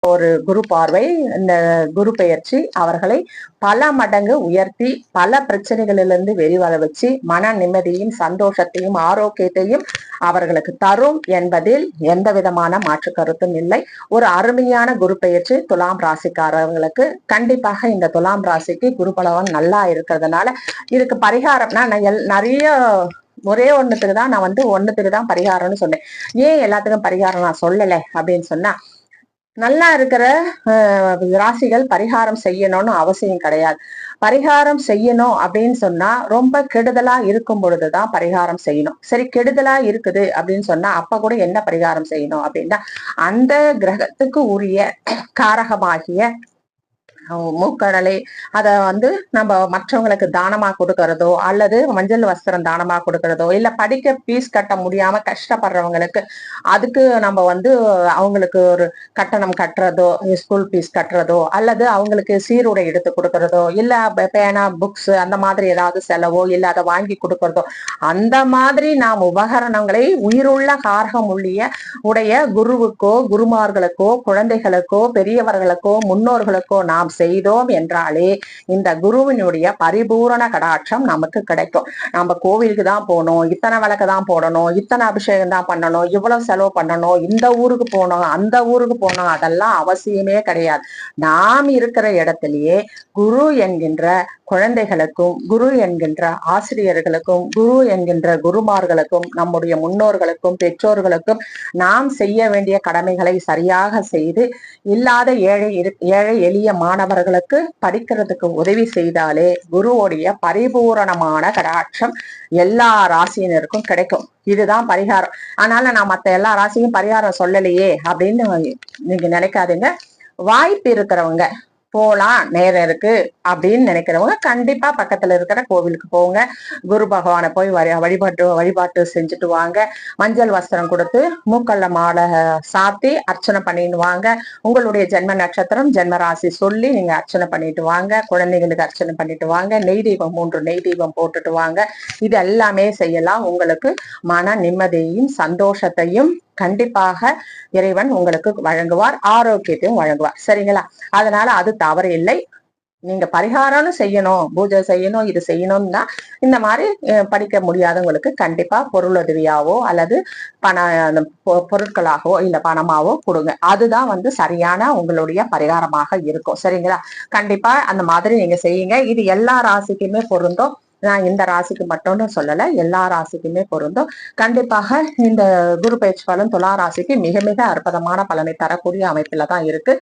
ஒரு குரு பார்வை, இந்த குரு பெயர்ச்சி அவர்களை பல மடங்கு உயர்த்தி பல பிரச்சனைகளிலிருந்து வெளிவர வச்சு மன நிம்மதியும் சந்தோஷத்தையும் ஆரோக்கியத்தையும் அவர்களுக்கு தரும் என்பதில் எந்த விதமான மாற்று கருத்தும் இல்லை. ஒரு அருமையான குரு பெயர்ச்சி துலாம் ராசிக்காரர்களுக்கு கண்டிப்பாக. இந்த துலாம் ராசிக்கு குரு பலவன் நல்லா இருக்கிறதுனால இதுக்கு பரிகாரம்னா நான் நிறைய ஒரே ஒண்ணுத்துக்கு தான் நான் ஒண்ணுத்துக்கு தான் பரிகாரம்னு சொன்னேன். ஏன் எல்லாத்துக்கும் பரிகாரம் நான் சொல்லலை அப்படின்னு சொன்னா, நல்லா இருக்கிற ராசிகள் பரிகாரம் செய்யணும்னு அவசியம் கிடையாது. பரிகாரம் செய்யணும் அப்படின்னு சொன்னா ரொம்ப கெடுதலா இருக்கும் பொழுதுதான் பரிகாரம் செய்யணும். சரி, கெடுதலா இருக்குது அப்படின்னு சொன்னா அப்ப கூட என்ன பரிகாரம் செய்யணும் அப்படின்னா, அந்த கிரகத்துக்கு உரிய காரகமாகிய மூக்கடலை அத நம்ம மற்றவங்களுக்கு தானமா கொடுக்கறதோ, அல்லது மஞ்சள் வஸ்திரம் தானமா கொடுக்கறதோ, இல்ல படிக்க பீஸ் கட்ட முடியாம கஷ்டப்படுறவங்களுக்கு அதுக்கு நம்ம அவங்களுக்கு ஒரு கட்டணம் கட்டுறதோ, ஸ்கூல் பீஸ் கட்டுறதோ, அல்லது அவங்களுக்கு சீருடை எடுத்து கொடுக்கறதோ, இல்ல பேனா புக்ஸ் அந்த மாதிரி ஏதாவது செலவோ, இல்ல அதை வாங்கி கொடுக்கறதோ, அந்த மாதிரி நாம் உபகரணங்களை உயிருள்ள காரகம் உடைய குருவுக்கோ, குருமார்களுக்கோ, குழந்தைகளுக்கோ, பெரியவர்களுக்கோ, முன்னோர்களுக்கோ நாம் செய்தோம் என்றாலே இந்த குருவினுடைய பரிபூரண கடாட்சம் நமக்கு கிடைக்கும். நம்ம கோவிலுக்கு தான் போகணும், இத்தனை விளக்கு தான் போடணும், இத்தனை அபிஷேகம் தான் பண்ணணும், இவ்வளவு செலவு பண்ணணும், இந்த ஊருக்கு போகணும், அந்த ஊருக்கு போகணும், அதெல்லாம் அவசியமே கிடையாது. நாம் இருக்கிற இடத்திலேயே குரு என்கின்ற குழந்தைகளுக்கும், குரு என்கின்ற ஆசிரியர்களுக்கும், குரு என்கின்ற குருமார்களுக்கும், நம்முடைய முன்னோர்களுக்கும், பெற்றோர்களுக்கும் நாம் செய்ய வேண்டிய கடமைகளை சரியாக செய்து இல்லாத ஏழை எளிய மாணவர்களுக்கு படிக்கிறதுக்கு உதவி செய்தாலே குருவுடைய பரிபூரணமான கடாட்சம் எல்லா ராசியினருக்கும் கிடைக்கும். இதுதான் பரிகாரம். அதனால நான் மத்த எல்லா ராசியும் பரிகாரம் சொல்லலையே அப்படின்னு நீங்க நினைக்காதீங்க. வாய்ப்பு இருக்கிறவங்க போலாம், நேரம் இருக்கு அப்படின்னு நினைக்கிறவங்க கண்டிப்பா பக்கத்துல இருக்கிற கோவிலுக்கு போங்க. குரு பகவானை போய் வழிபாட்டு செஞ்சுட்டு வாங்க. மஞ்சள் வஸ்திரம் கொடுத்து மூக்கல்ல மாலை சாத்தி அர்ச்சனை பண்ணிட்டு வாங்க. உங்களுடைய ஜென்ம நட்சத்திரம், ஜென்ம ராசி சொல்லி நீங்க அர்ச்சனை பண்ணிட்டு வாங்க. குழந்தைகளுக்கு அர்ச்சனை பண்ணிட்டு வாங்க. நெய் தீபம் 3 நெய் தீபம் போட்டுட்டு வாங்க. இது எல்லாமே செய்யலாம். உங்களுக்கு மன நிம்மதியையும் சந்தோஷத்தையும் கண்டிப்பாக இறைவன் உங்களுக்கு வழங்குவார், ஆரோக்கியத்தையும் வழங்குவார். சரிங்களா? அதனால அது தவறு இல்லை. நீங்க பரிகாரம்னு செய்யணும், பூஜை செய்யணும், இது செய்யணும்னா இந்த மாதிரி படிக்க முடியாதவங்களுக்கு கண்டிப்பா பொருளுதவியாவோ அல்லது பொருட்களாகவோ இல்ல பணமாவோ கொடுங்க. அதுதான் சரியான உங்களுடைய பரிகாரமாக இருக்கும். சரிங்களா? கண்டிப்பா அந்த மாதிரி நீங்க செய்யுங்க. இது எல்லா ராசிக்குமே பொருந்தும். நான் இந்த ராசிக்கு மட்டும்னு சொல்லல, எல்லா ராசிக்குமே பொருந்தும். கண்டிப்பாக இந்த குரு பயிற்சி பலன் துலா ராசிக்கு மிக மிக அற்புதமான பலனை தரக்கூடிய அமைப்புல தான் இருக்கு.